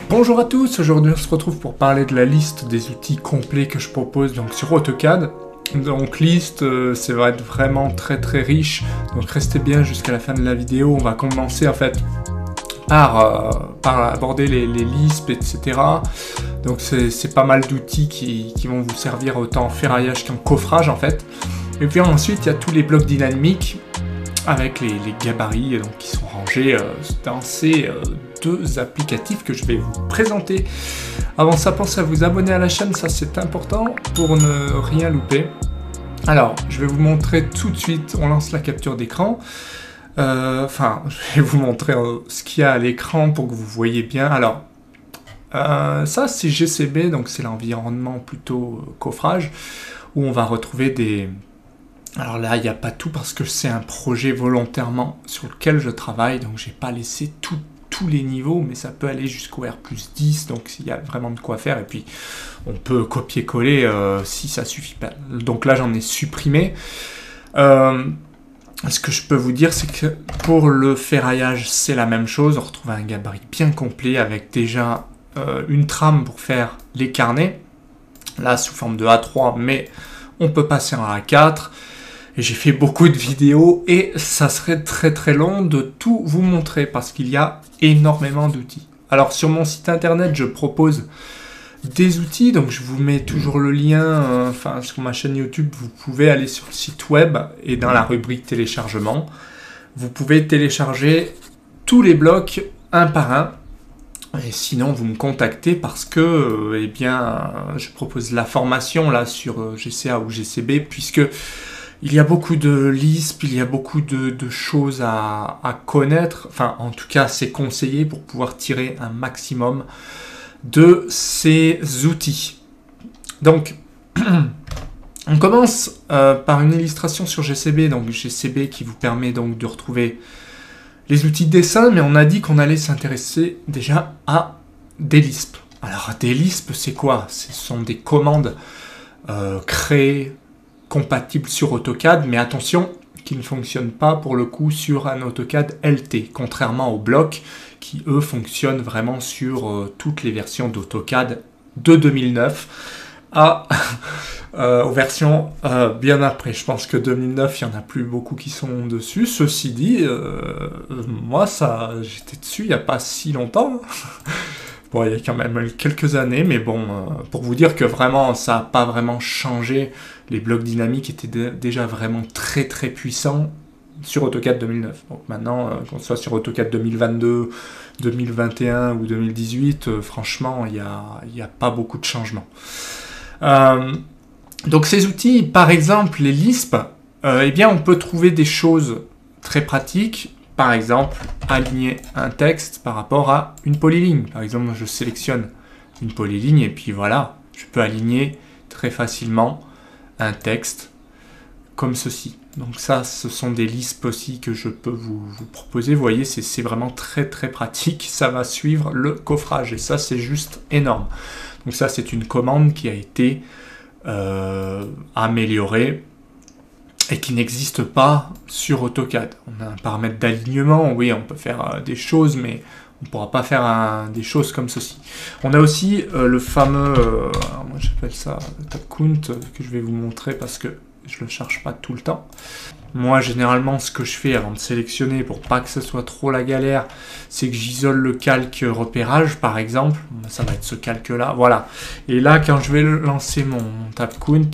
Bonjour à tous, aujourd'hui on se retrouve pour parler de la liste des outils complets que je propose donc sur AutoCAD. Donc liste, ça va être vraiment très riche, donc restez bien jusqu'à la fin de la vidéo. On va commencer en fait par aborder les listes, etc. Donc c'est pas mal d'outils qui vont vous servir autant en ferraillage qu'en coffrage en fait. Et puis ensuite il y a tous les blocs dynamiques avec les gabarits donc, qui sont rangés dans ces deux applicatifs que je vais vous présenter. Avant ça, pensez à vous abonner à la chaîne, ça c'est important pour ne rien louper. Alors, je vais vous montrer tout de suite, on lance la capture d'écran. Enfin, je vais vous montrer ce qu'il y a à l'écran pour que vous voyez bien. Alors, ça c'est GCB, donc c'est l'environnement plutôt coffrage, où on va retrouver des... Alors là, il n'y a pas tout parce que c'est un projet volontairement sur lequel je travaille, donc j'ai pas laissé tous les niveaux, mais ça peut aller jusqu'au R+10, donc il y a vraiment de quoi faire, et puis on peut copier-coller si ça suffit pas. Donc là, j'en ai supprimé. Ce que je peux vous dire, c'est que pour le ferraillage, c'est la même chose. On retrouve un gabarit bien complet avec déjà une trame pour faire les carnets, là sous forme de A3, mais on peut passer en A4. Et j'ai fait beaucoup de vidéos et ça serait très long de tout vous montrer parce qu'il y a énormément d'outils. Alors sur mon site internet, je propose des outils, donc je vous mets toujours le lien, sur ma chaîne YouTube, vous pouvez aller sur le site web et dans la rubrique téléchargement, vous pouvez télécharger tous les blocs un par un. Et sinon, vous me contactez parce que, je propose la formation là sur GCA ou GCB puisque il y a beaucoup de Lisp, il y a beaucoup de choses à connaître. Enfin, en tout cas, c'est conseillé pour pouvoir tirer un maximum de ces outils. Donc, on commence par une illustration sur GCB. Donc, GCB qui vous permet donc de retrouver les outils de dessin. Mais on a dit qu'on allait s'intéresser déjà à des Lisp. Alors, des Lisp, c'est quoi? Ce sont des commandes créées, compatible sur AutoCAD, mais attention, qui ne fonctionne pas pour le coup sur un AutoCAD LT, contrairement aux blocs qui eux fonctionnent vraiment sur toutes les versions d'AutoCAD de 2009 aux versions bien après. Je pense que 2009, il n'y en a plus beaucoup qui sont dessus. Ceci dit, moi, j'étais dessus il n'y a pas si longtemps. Bon, il y a quand même quelques années, mais bon, pour vous dire que vraiment, ça n'a pas vraiment changé. Les blocs dynamiques étaient déjà vraiment très puissants sur AutoCAD 2009. Donc maintenant, qu'on soit sur AutoCAD 2022, 2021 ou 2018, franchement, il n'y a pas beaucoup de changements. Donc ces outils, par exemple, les Lisp, on peut trouver des choses très pratiques. Par exemple, aligner un texte par rapport à une polyligne. Par exemple, je sélectionne une polyligne et puis voilà, je peux aligner très facilement un texte comme ceci. Donc ça, ce sont des Lisp aussi que je peux vous proposer. Vous voyez, c'est vraiment très pratique. Ça va suivre le coffrage et ça, c'est juste énorme. Donc ça, c'est une commande qui a été améliorée et qui n'existe pas sur AutoCAD. On a un paramètre d'alignement, oui, on peut faire des choses, mais on ne pourra pas faire des choses comme ceci. On a aussi le fameux, moi j'appelle ça le tab count, que je vais vous montrer parce que je ne le charge pas tout le temps. Moi, généralement, ce que je fais avant de sélectionner, pour pas que ce soit trop la galère, c'est que j'isole le calque repérage, par exemple. Ça va être ce calque-là, voilà. Et là, quand je vais lancer mon tab count,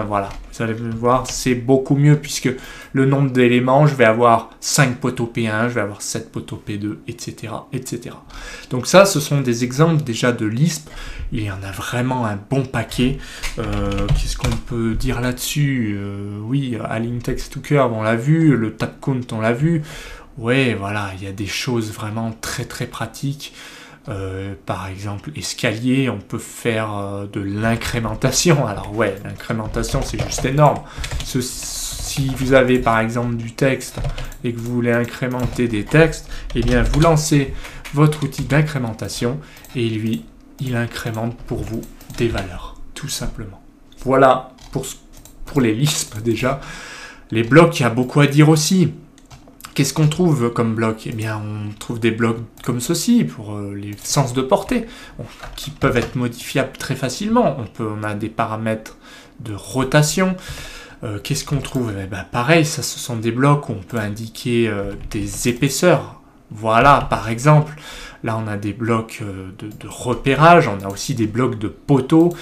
voilà. Vous allez voir, c'est beaucoup mieux, puisque le nombre d'éléments, je vais avoir 5 poteaux P1, je vais avoir 7 poteaux P2, etc., etc. Donc ça, ce sont des exemples déjà de Lisp. Il y en a vraiment un bon paquet. Qu'est-ce qu'on peut dire là-dessus? Oui, Align Text to Curve, on l'a vu. Le tab count, on l'a vu. Ouais, voilà, il y a des choses vraiment très pratiques. Par exemple, escalier, on peut faire de l'incrémentation. Alors ouais, l'incrémentation, c'est juste énorme. Si vous avez par exemple du texte et que vous voulez incrémenter des textes, vous lancez votre outil d'incrémentation et lui, il incrémente pour vous des valeurs, tout simplement. Voilà pour les Lisp déjà. Les blocs, il y a beaucoup à dire aussi. Qu'est-ce qu'on trouve comme bloc? Eh bien, on trouve des blocs comme ceci, pour les sens de portée, qui peuvent être modifiables très facilement. On a des paramètres de rotation. Qu'est-ce qu'on trouve? Eh bien, pareil, ça, ce sont des blocs où on peut indiquer des épaisseurs. Voilà, par exemple, là, on a des blocs de repérage, on a aussi des blocs de poteaux,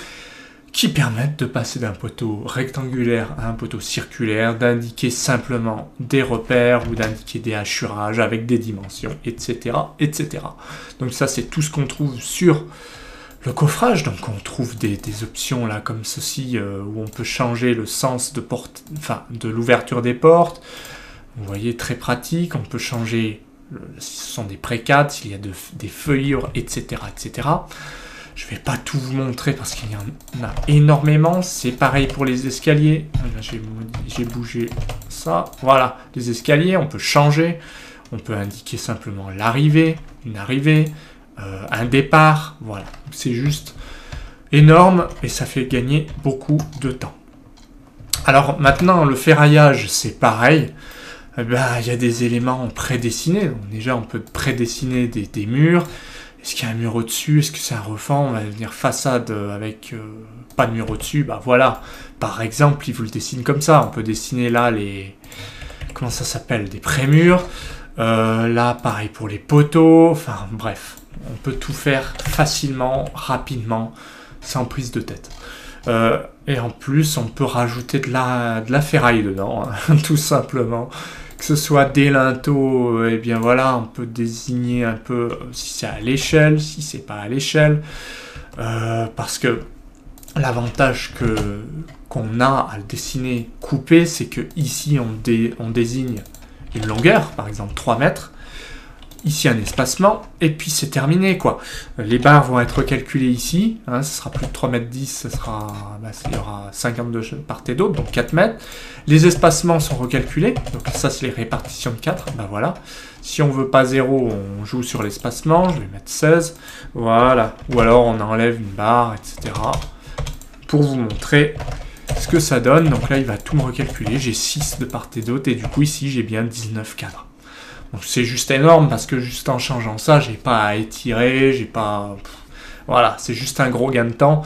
qui permettent de passer d'un poteau rectangulaire à un poteau circulaire, d'indiquer simplement des repères ou d'indiquer des hachurages avec des dimensions, etc. etc. Donc ça, c'est tout ce qu'on trouve sur le coffrage. Donc on trouve des options là comme ceci, où on peut changer le sens de l'ouverture des portes. Vous voyez, très pratique. On peut changer, si ce sont des précades, s'il y a des feuillures, etc. etc. Je ne vais pas tout vous montrer parce qu'il y en a énormément. C'est pareil pour les escaliers. Là, j'ai bougé ça. Voilà, les escaliers, on peut changer. On peut indiquer simplement l'arrivée, une arrivée, un départ. Voilà, c'est juste énorme et ça fait gagner beaucoup de temps. Alors maintenant, le ferraillage, c'est pareil. Il y a des éléments prédessinés. Donc, déjà, on peut prédessiner des murs. Est-ce qu'il y a un mur au-dessus? Est-ce que c'est un refend? On va venir façade avec pas de mur au-dessus. Bah voilà, par exemple, il vous le dessine comme ça. On peut dessiner là les... Comment ça s'appelle? Des prémurs. Là, pareil pour les poteaux. Enfin, bref. On peut tout faire facilement, rapidement, sans prise de tête. Et en plus, on peut rajouter de la ferraille dedans, hein, tout simplement. Que ce soit des linteaux, eh bien voilà, on peut désigner un peu si c'est à l'échelle, si c'est pas à l'échelle, parce que l'avantage qu'on a à le dessiner coupé, c'est que ici on désigne une longueur, par exemple 3 mètres, ici un espacement, et puis c'est terminé, quoi. Les barres vont être calculées ici, hein, ce sera plus de 3 mètres 10, il y aura 52 de part et d'autre, donc 4 mètres. Les espacements sont recalculés, donc ça c'est les répartitions de 4, voilà. Si on veut pas 0, on joue sur l'espacement, je vais mettre 16, voilà. Ou alors on enlève une barre, etc. Pour vous montrer ce que ça donne, donc là il va tout me recalculer, j'ai 6 de part et d'autre, et du coup ici j'ai bien 19 cadres. Donc c'est juste énorme parce que juste en changeant ça, j'ai pas à étirer, j'ai pas... Voilà, c'est juste un gros gain de temps.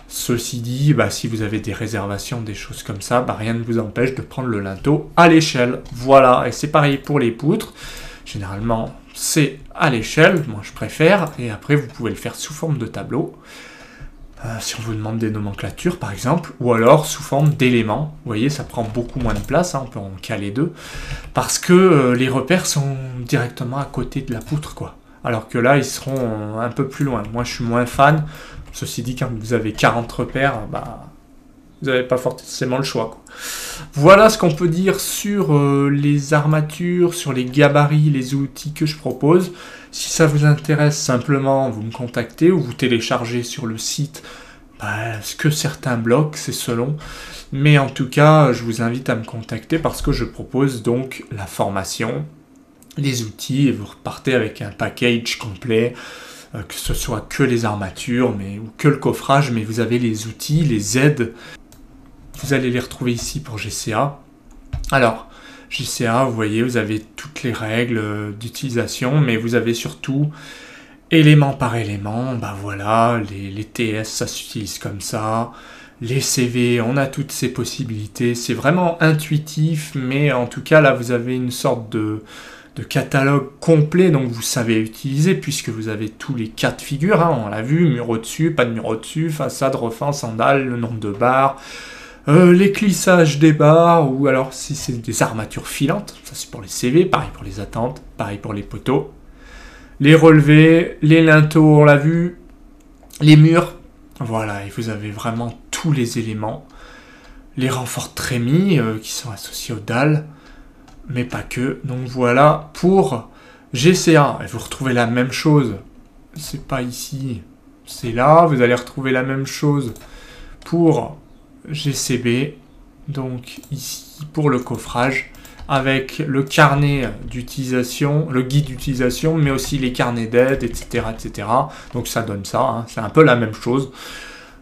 Ceci dit, si vous avez des réservations, des choses comme ça, rien ne vous empêche de prendre le linteau à l'échelle. Voilà, et c'est pareil pour les poutres. Généralement, c'est à l'échelle, moi je préfère, et après vous pouvez le faire sous forme de tableau. Si on vous demande des nomenclatures par exemple, ou alors sous forme d'éléments. Vous voyez, ça prend beaucoup moins de place, hein, on peut en caler 2, parce que les repères sont directement à côté de la poutre, quoi. Alors que là, ils seront un peu plus loin. Moi, je suis moins fan. Ceci dit, quand vous avez 40 repères, vous n'avez pas forcément le choix, quoi. Voilà ce qu'on peut dire sur les armatures, sur les gabarits, les outils que je propose. Si ça vous intéresse, simplement, vous me contactez ou vous téléchargez sur le site ce que certains bloquent, c'est selon. Mais en tout cas, je vous invite à me contacter parce que je propose donc la formation, les outils, et vous repartez avec un package complet, que ce soit que les armatures ou que le coffrage, mais vous avez les outils, les aides. Vous allez les retrouver ici pour GCA. Alors, GCA, vous voyez, vous avez toutes les règles d'utilisation, mais vous avez surtout élément par élément. Voilà, les TS, ça s'utilise comme ça. Les CV, on a toutes ces possibilités. C'est vraiment intuitif, mais en tout cas, là, vous avez une sorte de catalogue complet, donc vous savez utiliser, puisque vous avez tous les cas de figure, hein, on l'a vu, mur au-dessus, pas de mur au-dessus, façade, refend, sandales, le nombre de barres, les clissages des barres, ou alors si c'est des armatures filantes, ça c'est pour les CV, pareil pour les attentes, pareil pour les poteaux, les relevés, les linteaux, on l'a vu, les murs, voilà, et vous avez vraiment tous les éléments, les renforts trémies qui sont associés aux dalles, mais pas que. Donc voilà pour GCA. Et vous retrouvez la même chose. C'est pas ici, c'est là. Vous allez retrouver la même chose pour GCB. Donc ici pour le coffrage avec le carnet d'utilisation, le guide d'utilisation, mais aussi les carnets d'aide, etc., etc. Donc ça donne ça. Hein. C'est un peu la même chose.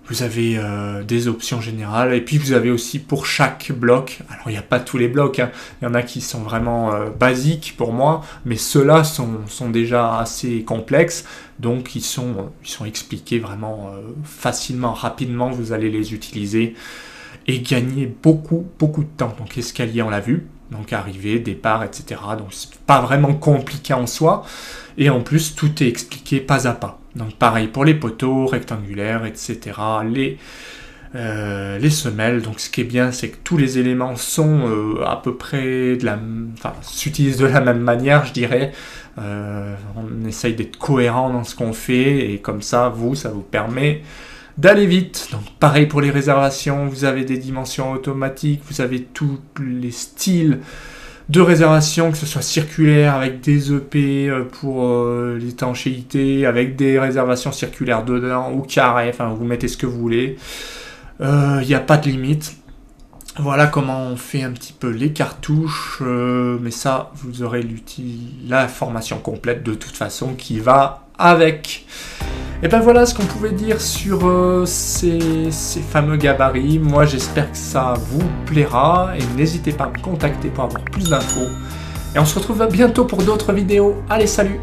Vous avez des options générales, et puis vous avez aussi pour chaque bloc, alors il n'y a pas tous les blocs, hein. Il y en a qui sont vraiment basiques pour moi, mais ceux-là sont déjà assez complexes, donc ils sont expliqués vraiment facilement, rapidement, vous allez les utiliser et gagner beaucoup de temps. Donc l'escalier on l'a vu, donc arrivée, départ, etc. Donc c'est pas vraiment compliqué en soi, et en plus tout est expliqué pas à pas. Donc pareil pour les poteaux rectangulaires, etc. Les semelles. Donc ce qui est bien, c'est que tous les éléments sont à peu près s'utilisent de la même manière, je dirais. On essaye d'être cohérent dans ce qu'on fait, et comme ça vous permet d'aller vite. Donc pareil pour les réservations, vous avez des dimensions automatiques, vous avez tous les styles de réservation, que ce soit circulaire avec des EP pour l'étanchéité, avec des réservations circulaires dedans, ou carré, enfin vous mettez ce que vous voulez. Il n'y a pas de limite. Voilà comment on fait un petit peu les cartouches, mais ça vous aurez la formation complète de toute façon qui va avec. Et ben voilà ce qu'on pouvait dire sur ces fameux gabarits. Moi j'espère que ça vous plaira, et n'hésitez pas à me contacter pour avoir plus d'infos. Et on se retrouve bientôt pour d'autres vidéos. Allez, salut!